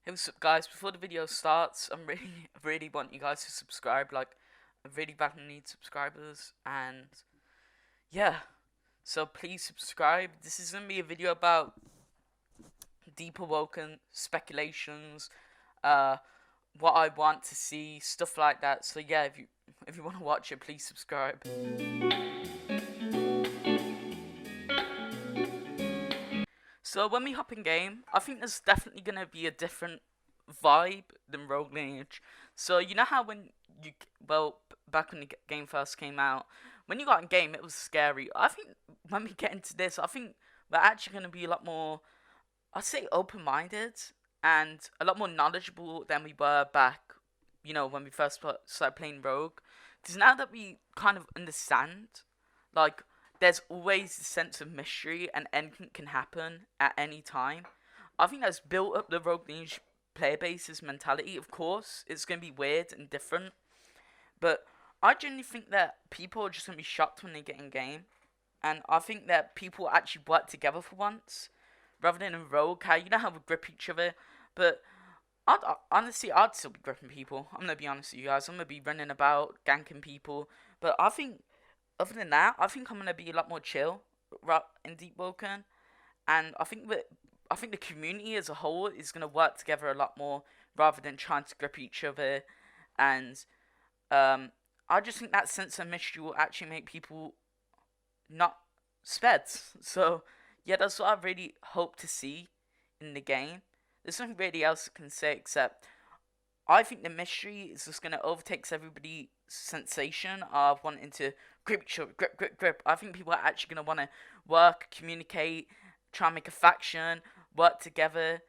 Hey, what's up, guys? Before the video starts, really want you guys to subscribe. Like, I really badly need subscribers, and yeah, so please subscribe. This is gonna be a video about deep awoken speculations, uh, what I want to see, stuff like that. So yeah, if you want to watch it, please subscribe. So when we hop in game, I think there's definitely gonna be a different vibe than Rogue Lineage. So you know how when back when the game first came out, when you got in game, it was scary. I think when we get into this, I think we're actually gonna be a lot more, I'd say, open-minded and a lot more knowledgeable than we were back, when we first started playing Rogue. Because now that we kind of understand, like, there's always a sense of mystery and anything can happen at any time. I think that's built up the Rogue Lineage player base's mentality. Of course, it's going to be weird and different, but I genuinely think that people are just going to be shocked when they get in game. And I think that people actually work together for once, rather than in Rogue, how you know how we grip each other, but honestly, I'd still be gripping people. I'm gonna be honest with you guys. I'm gonna be running about, ganking people. But I think, other than that, I think I'm gonna be a lot more chill in Deep Woken, and I think the community as a whole is gonna work together a lot more rather than trying to grip each other. And um, I just think that sense of mystery will actually make people not sped. So yeah, that's what I really hope to see in the game. There's nothing really else I can say except I think the mystery is just gonna overtake everybody's sensation of wanting to grip each other, grip. I think people are actually gonna want to work, communicate, try and make a faction, work together,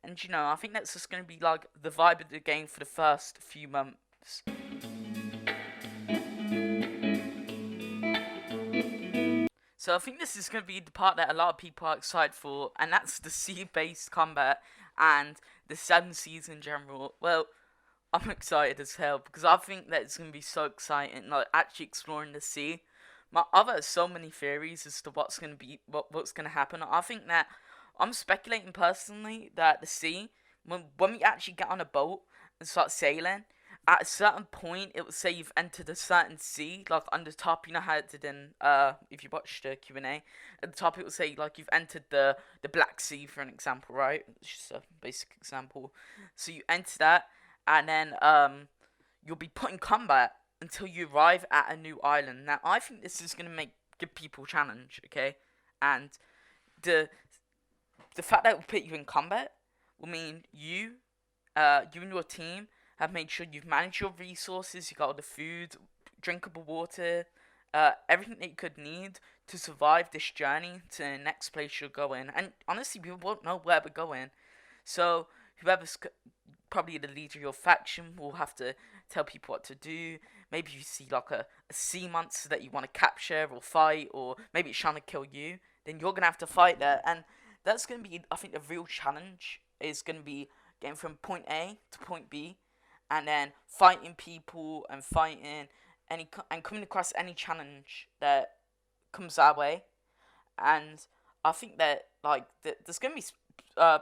and I think that's just gonna be like the vibe of the game for the first few months. So I think this is going to be the part that a lot of people are excited for, and that's the sea-based combat and the 7 seas in general. Well, I'm excited as hell because I think that it's going to be so exciting, like actually exploring the sea. I've had so many theories as to what's going to be, what's going to happen. I think that I'm speculating personally that the sea, when we actually get on a boat and start sailing, at a certain point it would say you've entered a certain sea, like on the top. You know how it did in if you watched the Q&A, at the top it would say like you've entered the Black Sea, for an example, right? It's just a basic example. So you enter that, and then you'll be put in combat until you arrive at a new island. Now I think this is gonna give people a challenge, okay? And the fact that it will put you in combat will mean you and your team have made sure you've managed your resources, you got all the food, drinkable water, everything that you could need to survive this journey to the next place you're going. And honestly, people won't know where we're going. So whoever's probably the leader of your faction will have to tell people what to do. Maybe you see like a sea monster that you want to capture or fight, or maybe it's trying to kill you, then you're going to have to fight that. And that's going to be, I think, the real challenge is going to be getting from point A to point B, and then fighting people and coming across any challenge that comes our way. And I think that like there's gonna be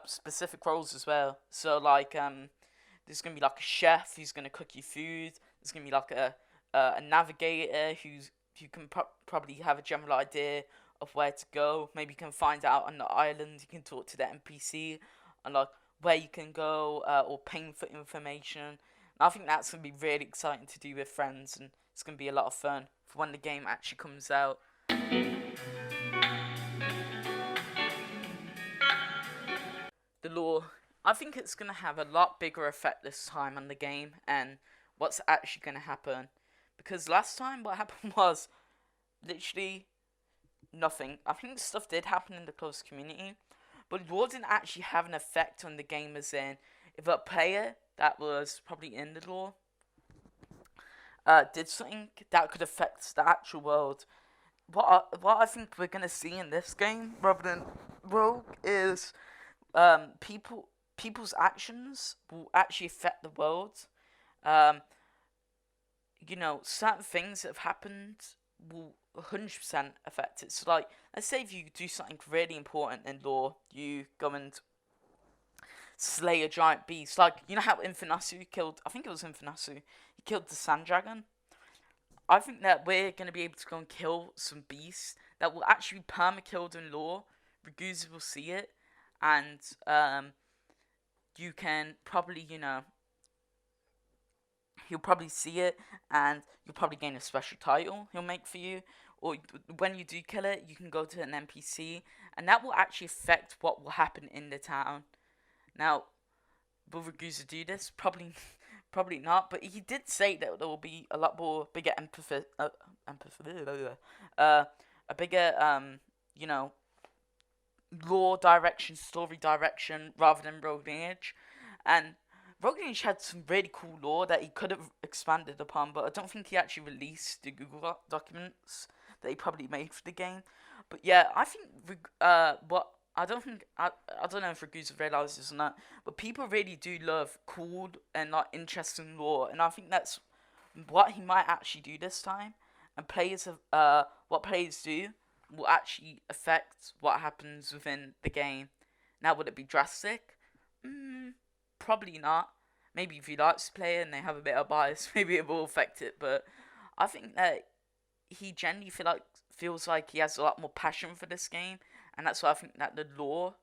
specific roles as well. So like there's gonna be like a chef who's gonna cook you food. There's gonna be like a navigator who can probably have a general idea of where to go. Maybe you can find out on the island. You can talk to the NPC and like where you can go, or paying for information. And I think that's gonna be really exciting to do with friends, and it's gonna be a lot of fun for when the game actually comes out. The lore, I think it's gonna have a lot bigger effect this time on the game and what's actually gonna happen. Because last time what happened was literally nothing. I think stuff did happen in the close community, but it wouldn't actually have an effect on the game, as in if a player that was probably in the lore did something that could affect the actual world. What I think we're gonna see in this game, rather than Rogue, is people's actions will actually affect the world. Um, certain things that have happened will 100% affect it. So, like, let's say if you do something really important in lore, you go and slay a giant beast. Like, you know how Infinasu killed, I think it was Infinasu, he killed the sand dragon. I think that we're going to be able to go and kill some beasts that will actually perma-killed in lore. Ragusa will see it, and you can probably, he'll probably see it, and you'll probably gain a special title he'll make for you. Or when you do kill it, you can go to an NPC, and that will actually affect what will happen in the town. Now, will Ragusa do this? Probably, probably not. But he did say that there will be a lot more bigger a bigger you know, lore direction, story direction, rather than Rogue Lineage. And Rogue Lineage had some really cool lore that he could have expanded upon, but I don't think he actually released the Google documents that he probably made for the game. But yeah, I think what I don't think I don't know if Ragusa realizes or not, but people really do love cool and like interesting lore, and I think that's what he might actually do this time. And players have what players do will actually affect what happens within the game. Now, would it be drastic? Probably not. Maybe if he likes to play and they have a bit of bias, maybe it will affect it. But I think that he generally feels like he has a lot more passion for this game, and that's why I think that the lore.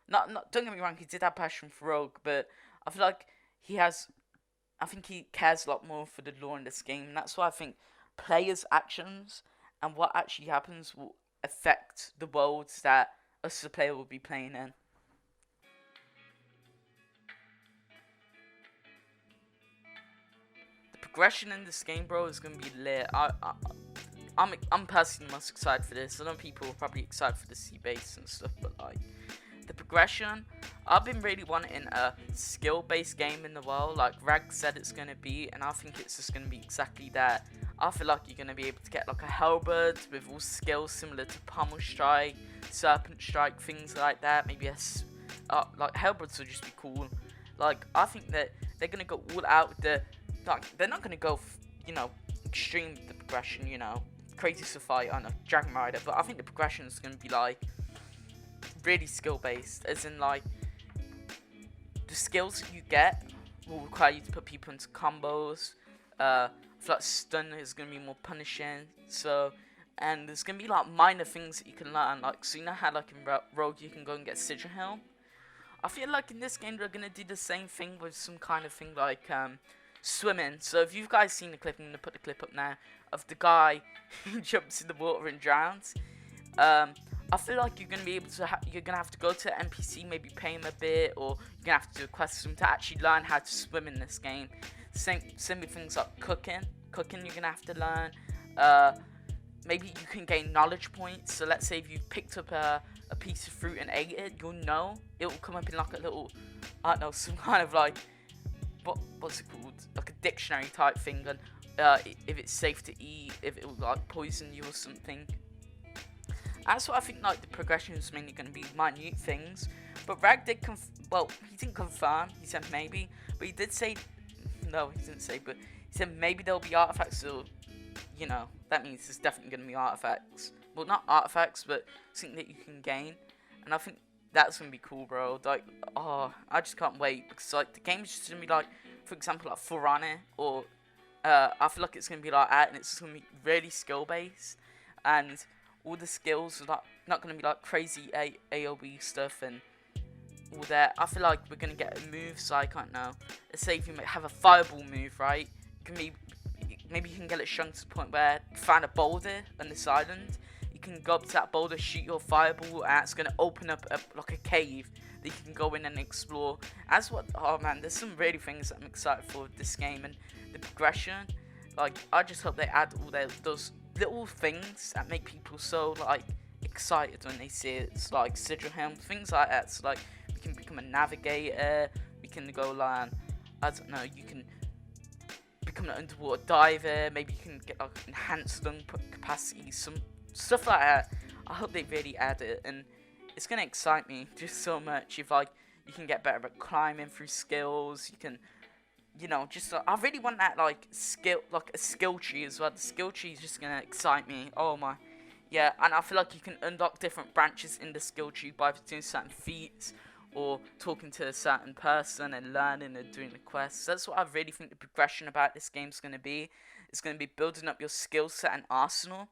Not don't get me wrong, he did have passion for Rogue, but I feel like he has. I think he cares a lot more for the lore in this game, and that's why I think players' actions and what actually happens will affect the worlds that us the player will be playing in. The progression in this game, bro, is gonna be lit. I'm personally most excited for this. I know people are probably excited for the sea base and stuff, but like the progression, I've been really wanting a skill-based game in the world, like Rag said it's gonna be, and I think it's just gonna be exactly that. I feel like you're gonna be able to get like a halberd with all skills similar to Pummel Strike, Serpent Strike, things like that. Maybe like halberds would just be cool. Like I think that they're gonna go all out with the, like they're not gonna go extreme with the progression, crazy to fight on a Dragon Rider, but I think the progression is gonna be like really skill based, as in like the skills that you get will require you to put people into combos. I feel like stun is gonna be more punishing. So, and there's gonna be like minor things that you can learn. Like, so you know how like in Rogue you can go and get Sigil Helm. I feel like in this game they're gonna do the same thing with some kind of thing like swimming. So if you guys seen the clip, I'm gonna put the clip up now of the guy who jumps in the water and drowns. I feel like you're gonna be able to. You're gonna have to go to an NPC, maybe pay him a bit, or you're gonna have to do a quest for him to actually learn how to swim in this game. Same with things like cooking. Cooking, you're gonna have to learn. Maybe you can gain knowledge points. So let's say if you picked up a piece of fruit and ate it, you'll know it will come up in like a little, I don't know, some kind of like what's it called, like a dictionary type thing, and if it's safe to eat, if it will like poison you or something. That's what I think, like, the progression is mainly going to be minute things. But Rag did he didn't confirm, he said maybe, but he did say, no, he didn't say, but he said maybe there'll be artifacts, so, that means there's definitely going to be artifacts. Well, not artifacts, but something that you can gain, and I think that's going to be cool, bro. Like, oh, I just can't wait, because, like, the game's just going to be, like, for example, like, Forerunner, or, I feel like it's going to be like that, and it's just going to be really skill-based, and all the skills are not going to be like crazy AoE stuff and all that. I feel like we're going to get a move, so I can't know. Let's say if you have a fireball move, right? Maybe you can get it shrunk to the point where you find a boulder on this island. You can go up to that boulder, shoot your fireball, and it's going to open up like a cave that you can go in and explore. Oh man, there's some really things that I'm excited for with this game, and the progression. Like, I just hope they add all those little things that make people so like excited when they see it. It's like Sigil Helm, things like that. So like we can become a navigator, we can go learn, I don't know, you can become an underwater diver, maybe you can get like enhanced lung capacity, some stuff like that. I hope they really add it, and it's gonna excite me just so much if like you can get better at climbing through skills, you can I really want that like a skill tree as well. The skill tree is just gonna excite me. Oh my, yeah. And I feel like you can unlock different branches in the skill tree by doing certain feats, or talking to a certain person and learning and doing the quests. That's what I really think the progression about this game's going to be. It's going to be building up your skill set and arsenal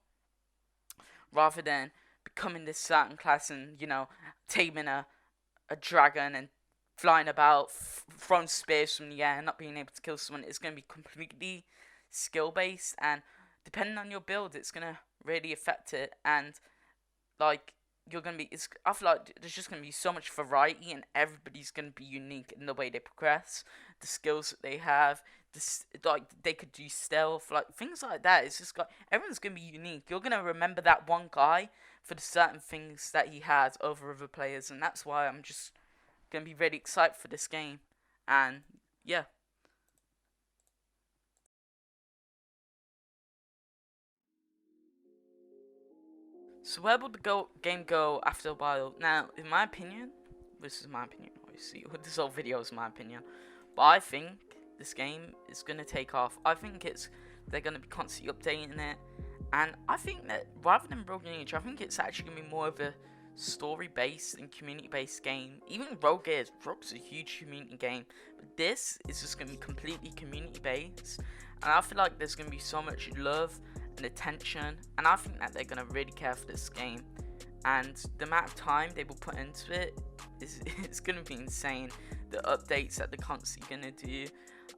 rather than becoming this certain class and, taming a dragon and flying about, throwing spears from the air and not being able to kill someone. It's going to be completely skill based, and depending on your build, it's going to really affect it. And like, you're gonna be, I feel like there's just gonna be so much variety, and everybody's gonna be unique in the way they progress, the skills that they have, like they could do stealth, like things like that. It's just like everyone's gonna be unique. You're gonna remember that one guy for the certain things that he has over other players, and that's why I'm just gonna be really excited for this game. And yeah. So where will the game go after a while? Now, in my opinion, this is my opinion, obviously, this whole video is my opinion, but I think this game is going to take off. I think they're going to be constantly updating it, and I think that rather than Rogue Lineage, I think it's actually going to be more of a story-based and community-based game. Even Rogue's a huge community game, but this is just going to be completely community-based, and I feel like there's going to be so much love and attention, and I think that they're going to really care for this game, and the amount of time they will put into it is it's going to be insane. The updates that they're constantly going to do,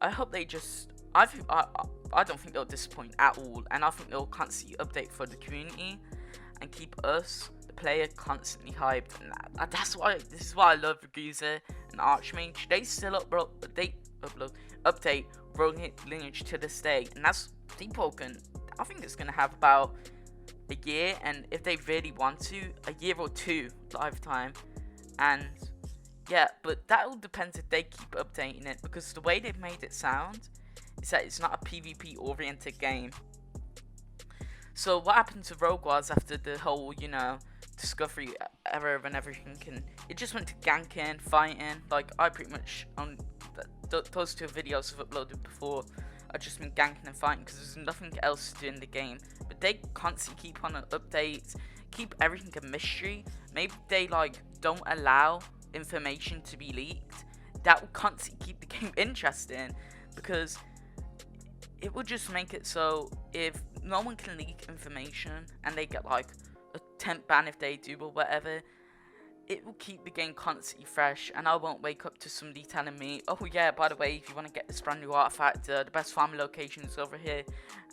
I hope they just, I don't think they'll disappoint at all, and I think they'll constantly update for the community and keep us, the player, constantly hyped. And this is why I love Ragusa and Archmage. They still update Rogue Lineage to this day, and that's Awoken. I think it's gonna have about a year, and if they really want to, a year or two lifetime. And yeah, but that all depends if they keep updating it, because the way they've made it sound is that it's not a PvP oriented game. So what happened to Rogue was, after the whole, discovery era and everything, it just went to ganking, fighting. Like, I pretty much, on those two videos I've uploaded before, I've just been ganking and fighting because there's nothing else to do in the game. But they constantly keep on updates, keep everything a mystery. Maybe they don't allow information to be leaked. That will constantly keep the game interesting, because it will just make it so if no one can leak information and they get a temp ban if they do or whatever, it will keep the game constantly fresh, and I won't wake up to somebody telling me, oh yeah, by the way, if you want to get this brand new artifact, the best farming location is over here.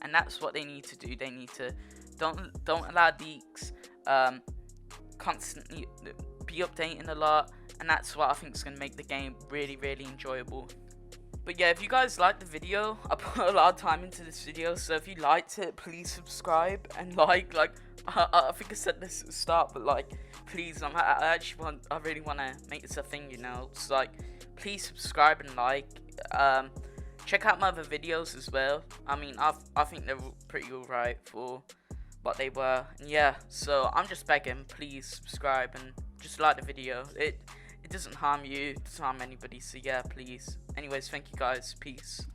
And that's what they need to do. They need to don't allow leaks, constantly be updating a lot, and that's what I think is going to make the game really, really enjoyable. But yeah, if you guys liked the video, I put a lot of time into this video, so if you liked it, please subscribe and I think I said this at the start, but please, I really want to make this a thing, so please subscribe and check out my other videos as well. I mean, I think they're pretty alright for what they were, and yeah, so I'm just begging, please subscribe and just like the video. It doesn't harm you, it doesn't harm anybody, so yeah, please. Anyways, thank you guys, peace.